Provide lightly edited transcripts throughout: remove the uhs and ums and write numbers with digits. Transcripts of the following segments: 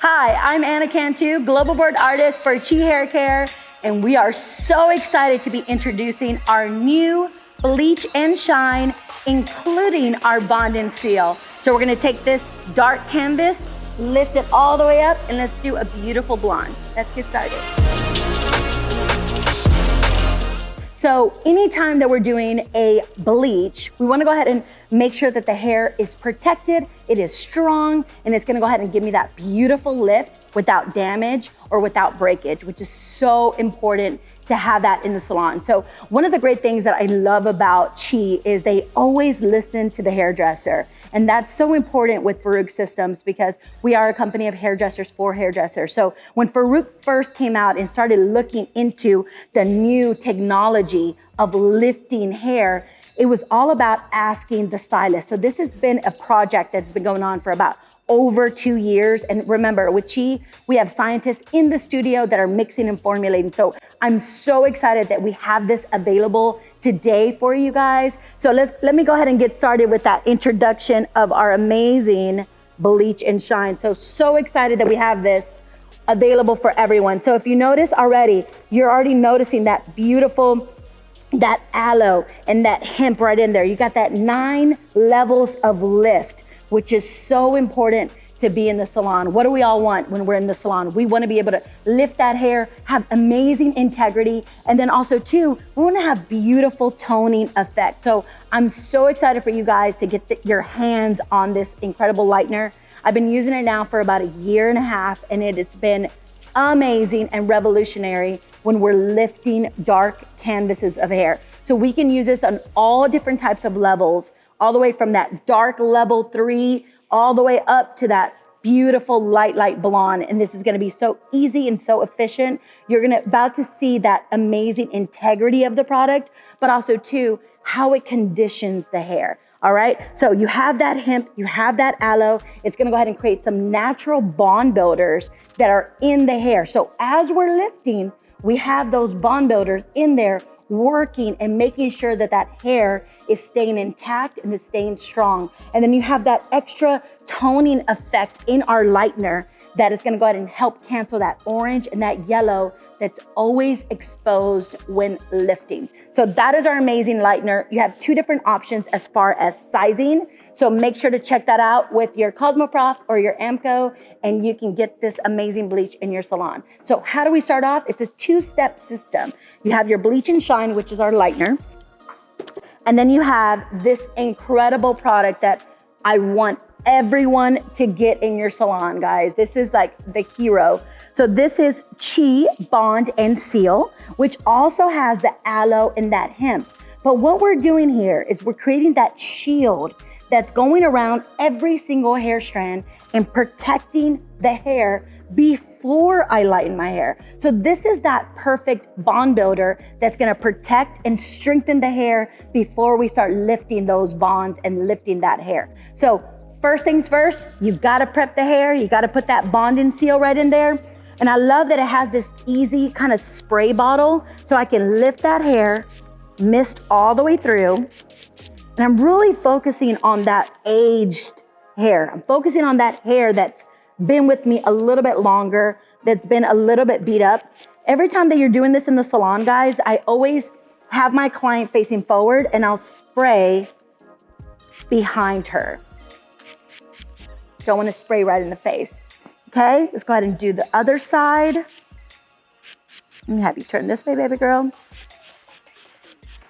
Hi, I'm Anna Cantu, Global Board Artist for Chi Haircare, and we are so excited to be introducing our new Bleach and Shine, including our Bond and Seal. So we're gonna take this dark canvas, lift it all the way up, and let's do a beautiful blonde. Let's get started. So anytime that we're doing a bleach, we wanna go ahead and make sure that the hair is protected, it is strong, and it's gonna go ahead and give me that beautiful lift without damage or without breakage, which is so important to have that in the salon. So one of the great things that I love about Chi is they always listen to the hairdresser. And that's so important with Farouk Systems because we are a company of hairdressers for hairdressers. So when Farouk first came out and started looking into the new technology of lifting hair, it was all about asking the stylist. So this has been a project that's been going on for about over 2 years. And remember, with Chi, we have scientists in the studio that are mixing and formulating. So I'm so excited that we have this available today for you guys. So let me go ahead and get started with that introduction of our amazing Bleach and Shine. So excited that we have this available for everyone. So if you notice already, you're already noticing that beautiful, that aloe and that hemp right in there. You got that 9 levels of lift, which is so important to be in the salon. What do we all want when we're in the salon? We wanna be able to lift that hair, have amazing integrity, and then also too, we wanna have beautiful toning effect. So I'm so excited for you guys to get your hands on this incredible lightener. I've been using it now for about 1.5 years, and it has been amazing and revolutionary when we're lifting dark canvases of hair. So we can use this on all different types of levels, all the way from that dark level 3, all the way up to that beautiful light blonde. And this is gonna be so easy and so efficient. You're about to see that amazing integrity of the product, but also too, how it conditions the hair. All right, so you have that hemp, you have that aloe. It's gonna go ahead and create some natural bond builders that are in the hair. So as we're lifting, we have those bond builders in there working and making sure that that hair is staying intact and it's staying strong. And then you have that extra toning effect in our lightener that is gonna go ahead and help cancel that orange and that yellow that's always exposed when lifting. So that is our amazing lightener. You have 2 different options as far as sizing. So make sure to check that out with your Cosmoprof or your Amco, and you can get this amazing bleach in your salon. So how do we start off? It's a 2-step system. You have your Bleach and Shine, which is our lightener. And then you have this incredible product that I want everyone to get in your salon, guys. This is like the hero. So this is Chi Bond and Seal, which also has the aloe and that hemp. But what we're doing here is we're creating that shield that's going around every single hair strand and protecting the hair before I lighten my hair. So this is that perfect bond builder that's gonna protect and strengthen the hair before we start lifting those bonds and lifting that hair. So first things first, you've gotta prep the hair, you gotta put that Bond and Seal right in there. And I love that it has this easy kind of spray bottle so I can lift that hair, mist all the way through. And I'm really focusing on that aged hair. I'm focusing on that hair that's been with me a little bit longer, that's been a little bit beat up. Every time that you're doing this in the salon, guys, I always have my client facing forward and I'll spray behind her. Don't want to spray right in the face. Okay, let's go ahead and do the other side. Let me have you turn this way, baby girl.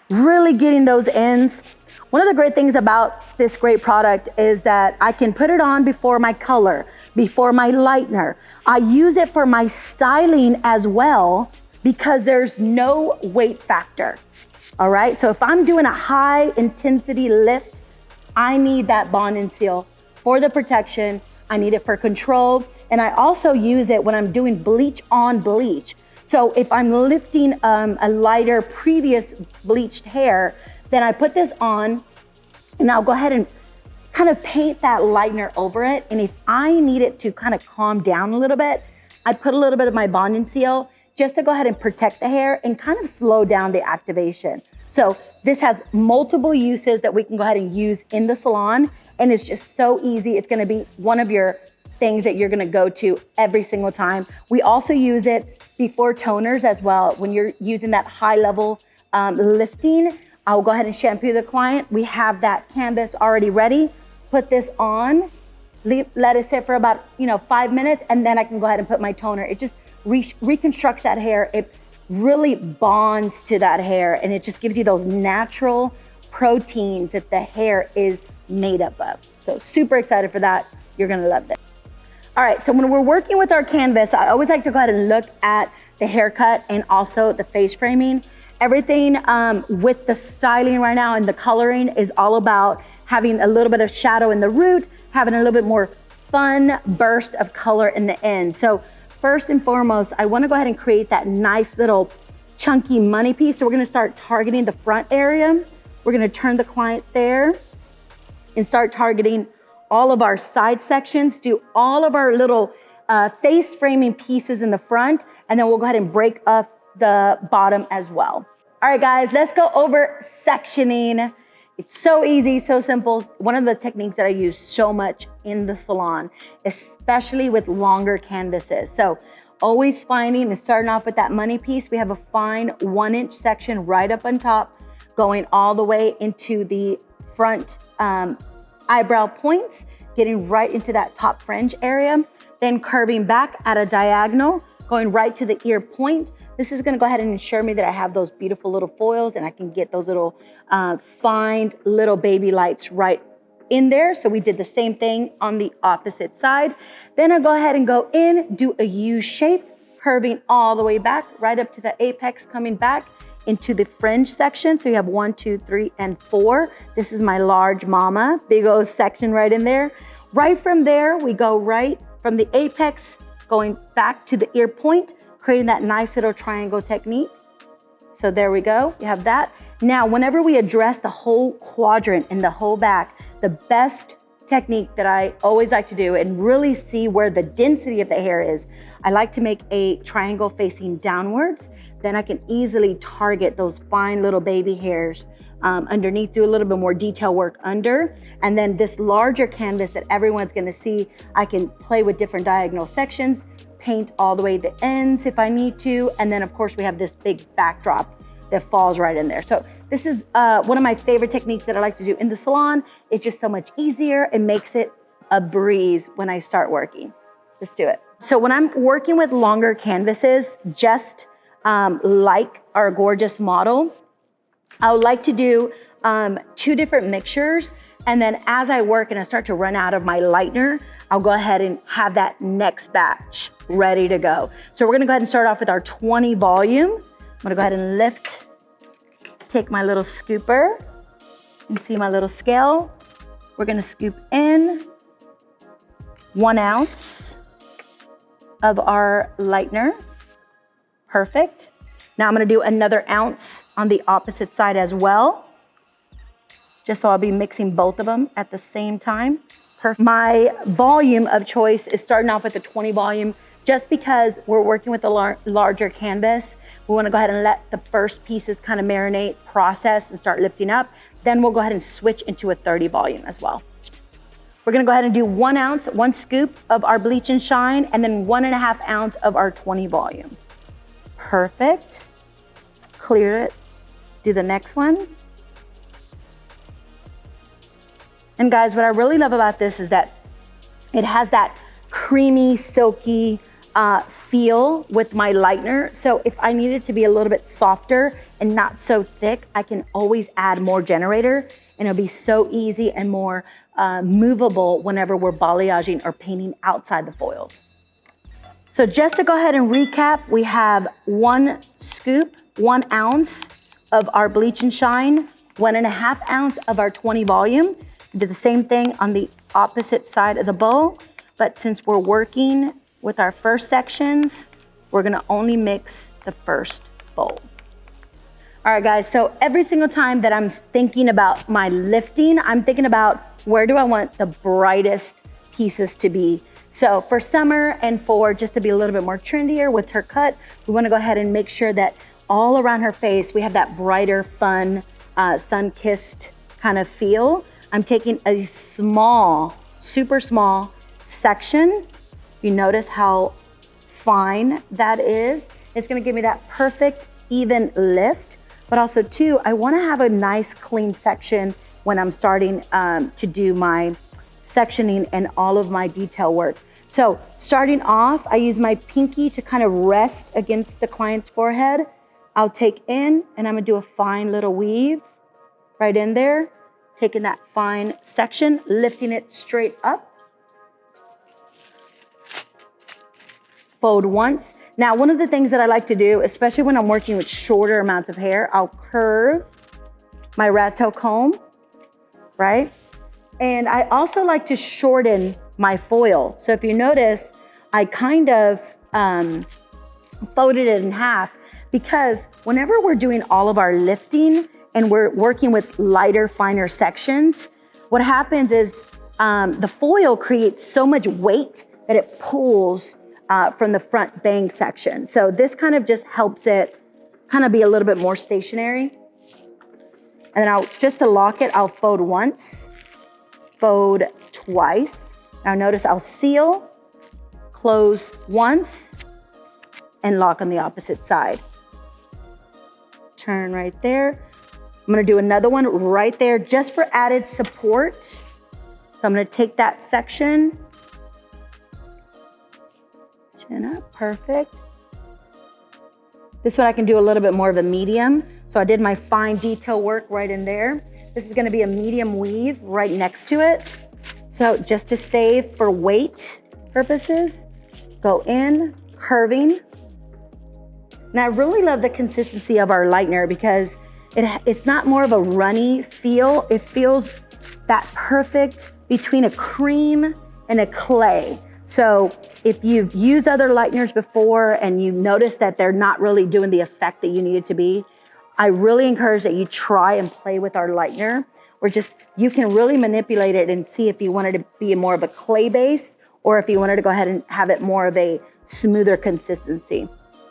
Really getting those ends. One of the great things about this great product is that I can put it on before my color, before my lightener. I use it for my styling as well because there's no weight factor. All right, so if I'm doing a high intensity lift, I need that Bond and Seal for the protection. I need it for control. And I also use it when I'm doing bleach on bleach. So if I'm lifting a lighter previous bleached hair, then I put this on and I'll go ahead and kind of paint that lightener over it. And if I need it to kind of calm down a little bit, I put a little bit of my Bond and Seal just to go ahead and protect the hair and kind of slow down the activation. So this has multiple uses that we can go ahead and use in the salon. And it's just so easy. It's gonna be one of your things that you're gonna go to every single time. We also use it before toners as well. When you're using that high level lifting, I'll go ahead and shampoo the client. We have that canvas already ready. Put this on, let it sit for about 5 minutes, and then I can go ahead and put my toner. It just reconstructs that hair. It really bonds to that hair, and it just gives you those natural proteins that the hair is made up of. So super excited for that. You're gonna love this. All right, so when we're working with our canvas, I always like to go ahead and look at the haircut and also the face framing. Everything with the styling right now and the coloring is all about having a little bit of shadow in the root, having a little bit more fun burst of color in the end. So first and foremost, I wanna go ahead and create that nice little chunky money piece. So we're gonna start targeting the front area. We're gonna turn the client there and start targeting all of our side sections, do all of our little face framing pieces in the front, and then we'll go ahead and break up the bottom as well. All right, guys, let's go over sectioning. It's so easy, so simple. One of the techniques that I use so much in the salon, especially with longer canvases. So always finding and starting off with that money piece. We have a fine 1-inch section right up on top, going all the way into the front eyebrow points, getting right into that top fringe area, then curving back at a diagonal, going right to the ear point. This is gonna go ahead and ensure me that I have those beautiful little foils and I can get those little fine little baby lights right in there. So we did the same thing on the opposite side. Then I'll go ahead and go in, do a U shape, curving all the way back, right up to the apex, coming back into the fringe section. So you have 1, 2, 3, and 4. This is my large mama, big old section right in there. Right from there, we go right from the apex, going back to the ear point, creating that nice little triangle technique. So there we go, you have that. Now, whenever we address the whole quadrant and the whole back, the best technique that I always like to do and really see where the density of the hair is, I like to make a triangle facing downwards. Then I can easily target those fine little baby hairs underneath, do a little bit more detail work under. And then this larger canvas that everyone's gonna see, I can play with different diagonal sections, paint all the way the ends if I need to. And then of course we have this big backdrop that falls right in there. So this is one of my favorite techniques that I like to do in the salon. It's just so much easier. It makes it a breeze when I start working. Let's do it. So when I'm working with longer canvases, just like our gorgeous model, I would like to do 2 different mixtures. And then as I work and I start to run out of my lightener, I'll go ahead and have that next batch ready to go. So we're gonna go ahead and start off with our 20 volume. I'm gonna go ahead and lift, take my little scooper, and see my little scale. We're gonna scoop in 1 ounce of our lightener. Perfect. Now I'm gonna do another ounce on the opposite side as well, just so I'll be mixing both of them at the same time. Perfect. My volume of choice is starting off with the 20 volume, just because we're working with a larger canvas. We wanna go ahead and let the first pieces kind of marinate, process, and start lifting up. Then we'll go ahead and switch into a 30 volume as well. We're gonna go ahead and do 1 ounce, 1 scoop of our Bleach and Shine, and then 1.5 ounce of our 20 volume. Perfect. Clear it. Do the next one. And guys, what I really love about this is that it has that creamy, silky feel with my lightener. So if I need it to be a little bit softer and not so thick, I can always add more generator, and it'll be so easy and more movable whenever we're balayaging or painting outside the foils. So just to go ahead and recap, we have 1 scoop, 1 ounce of our Bleach and Shine, 1.5 ounce of our 20 volume. Did the same thing on the opposite side of the bowl, but since we're working with our first sections, we're gonna only mix the first bowl. All right, guys, so every single time that I'm thinking about my lifting, I'm thinking about where do I want the brightest pieces to be. So for summer and for just to be a little bit more trendier with her cut, we wanna go ahead and make sure that all around her face, we have that brighter, fun, sun-kissed kind of feel. I'm taking a small, super small section. You notice how fine that is. It's gonna give me that perfect, even lift. But also too, I wanna have a nice clean section when I'm starting to do my sectioning and all of my detail work. So starting off, I use my pinky to kind of rest against the client's forehead. I'll take in and I'm gonna do a fine little weave right in there, taking that fine section, lifting it straight up. Fold once. Now, one of the things that I like to do, especially when I'm working with shorter amounts of hair, I'll curve my rat tail comb, right? And I also like to shorten my foil. So if you notice, I kind of folded it in half because whenever we're doing all of our lifting and we're working with lighter, finer sections, what happens is the foil creates so much weight that it pulls from the front bang section. So this kind of just helps it kind of be a little bit more stationary. And then just to lock it, I'll fold once, fold twice. Now notice I'll seal, close once, and lock on the opposite side. Turn right there. I'm gonna do another one right there just for added support. So I'm gonna take that section, chin up, perfect. This one I can do a little bit more of a medium. So I did my fine detail work right in there. This is gonna be a medium weave right next to it. So just to save for weight purposes, go in, curving. And I really love the consistency of our lightener because it's not more of a runny feel. It feels that perfect between a cream and a clay. So if you've used other lighteners before and you notice that they're not really doing the effect that you need it to be, I really encourage that you try and play with our lightener, where you can really manipulate it and see if you wanted to be more of a clay base or if you wanted to go ahead and have it more of a smoother consistency.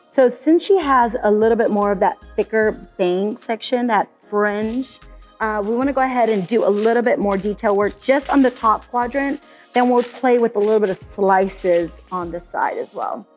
So since she has a little bit more of that thicker bang section, that fringe, we wanna go ahead and do a little bit more detail work just on the top quadrant. Then we'll play with a little bit of slices on the side as well.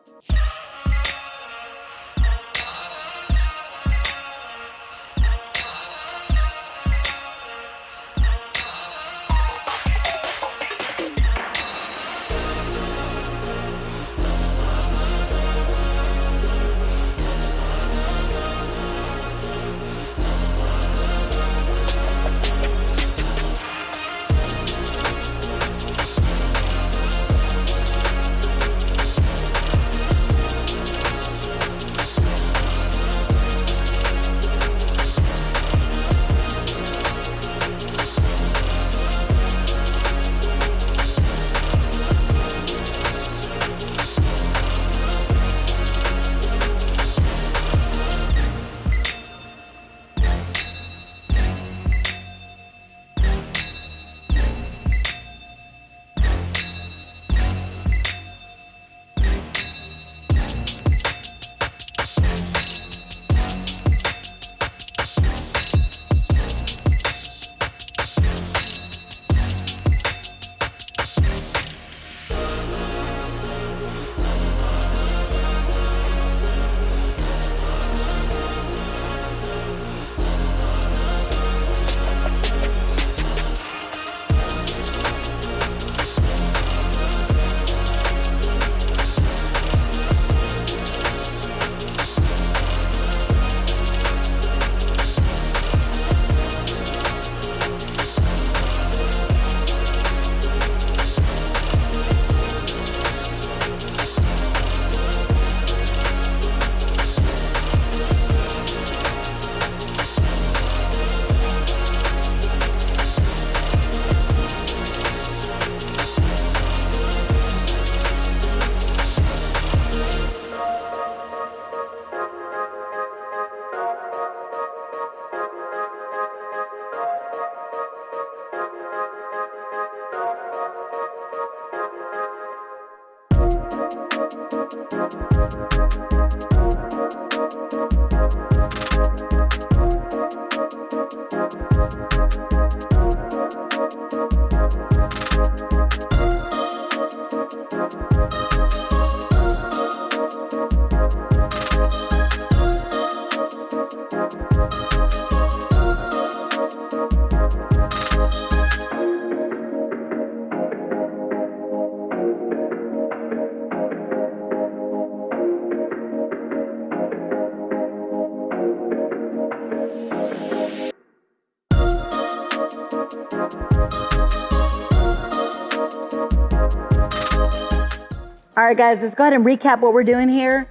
All right, guys, let's go ahead and recap what we're doing here.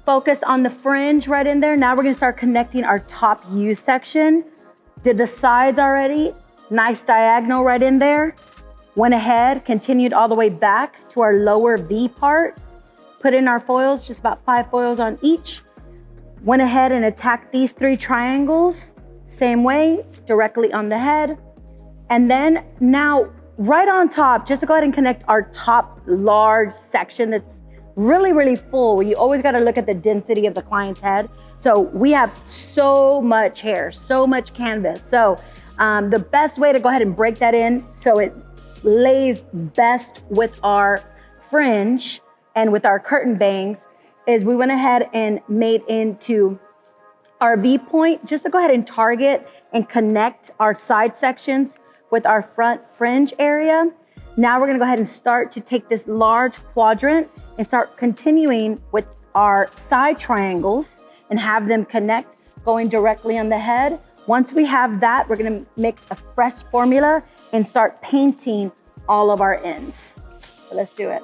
Focus on the fringe right in there. Now we're gonna start connecting our top U section. Did the sides already. Nice diagonal right in there. Went ahead, continued all the way back to our lower V part. Put in our foils, just about 5 foils on each. Went ahead and attacked these 3 triangles. Same way, directly on the head. And then now, right on top, just to go ahead and connect our top large section that's really, really full. You always gotta look at the density of the client's head. So we have so much hair, so much canvas. So the best way to go ahead and break that in so it lays best with our fringe and with our curtain bangs is we went ahead and made into our V point, just to go ahead and target and connect our side sections with our front fringe area. Now we're gonna go ahead and start to take this large quadrant and start continuing with our side triangles and have them connect going directly on the head. Once we have that, we're gonna mix a fresh formula and start painting all of our ends. So let's do it.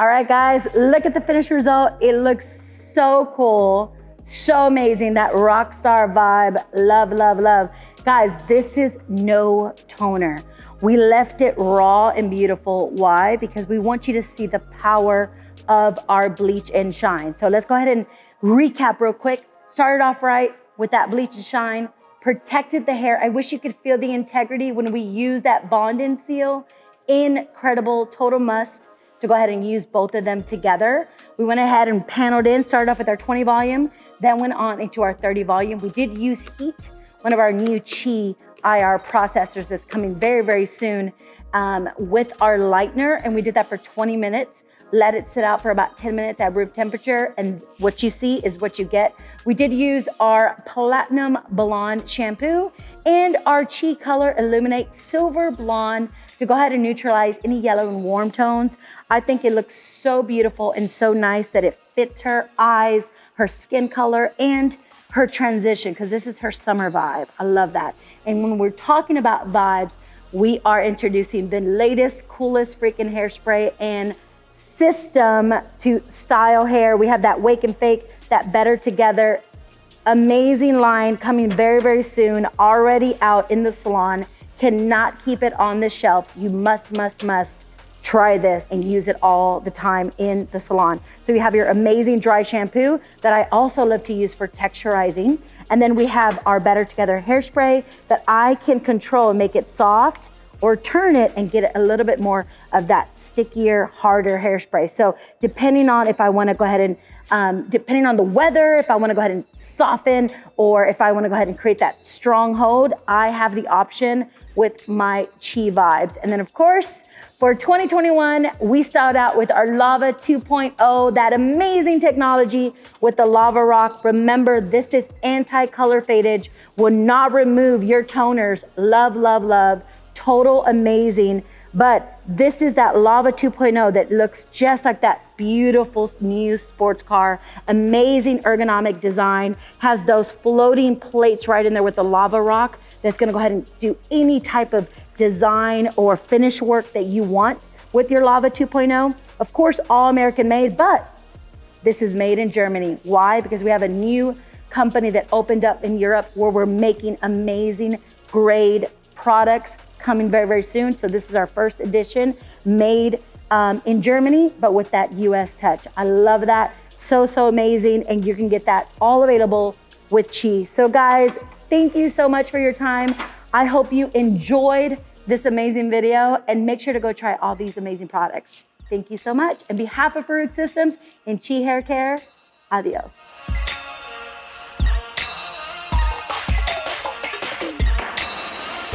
All right, guys, look at the finished result. It looks so cool, so amazing. That rock star vibe, love, love, love. Guys, this is no toner. We left it raw and beautiful. Why? Because we want you to see the power of our bleach and shine. So let's go ahead and recap real quick. Started off right with that bleach and shine, protected the hair. I wish you could feel the integrity when we use that bond and seal. Incredible, total must to go ahead and use both of them together. We went ahead and paneled in, started off with our 20 volume, then went on into our 30 volume. We did use heat, one of our new Chi IR processors that's coming very, very soon with our lightener. And we did that for 20 minutes, let it sit out for about 10 minutes at room temperature. And what you see is what you get. We did use our Platinum Blonde shampoo and our Chi Color Illuminate Silver Blonde to go ahead and neutralize any yellow and warm tones. I think it looks so beautiful and so nice that it fits her eyes, her skin color, and her transition, because this is her summer vibe. I love that. And when we're talking about vibes, we are introducing the latest, coolest freaking hairspray and system to style hair. We have that Wake and Fake, that Better Together, amazing line coming very, very soon, already out in the salon. Cannot keep it on the shelf. You must try this and use it all the time in the salon. So you have your amazing dry shampoo that I also love to use for texturizing. And then we have our Better Together hairspray that I can control and make it soft or turn it and get a little bit more of that stickier, harder hairspray. So depending on if I wanna go ahead and, depending on the weather, if I wanna go ahead and soften, or if I wanna go ahead and create that strong hold, I have the option with my Chi vibes. And then of course, for 2021, we styled out with our Lava 2.0, that amazing technology with the Lava Rock. Remember, this is anti-color fadage, will not remove your toners. Love, love, love, total amazing. But this is that Lava 2.0 that looks just like that beautiful new sports car. Amazing ergonomic design, has those floating plates right in there with the Lava Rock that's gonna go ahead and do any type of design or finish work that you want with your Lava 2.0. Of course, all American made, but this is made in Germany. Why? Because we have a new company that opened up in Europe where we're making amazing grade products coming very, very soon. So this is our first edition made in Germany, but with that US touch. I love that. So amazing. And you can get that all available with Chi. So guys, thank you so much for your time. I hope you enjoyed this amazing video, and make sure to go try all these amazing products. Thank you so much. On behalf of Farouk Systems and Chi Hair Care, adios.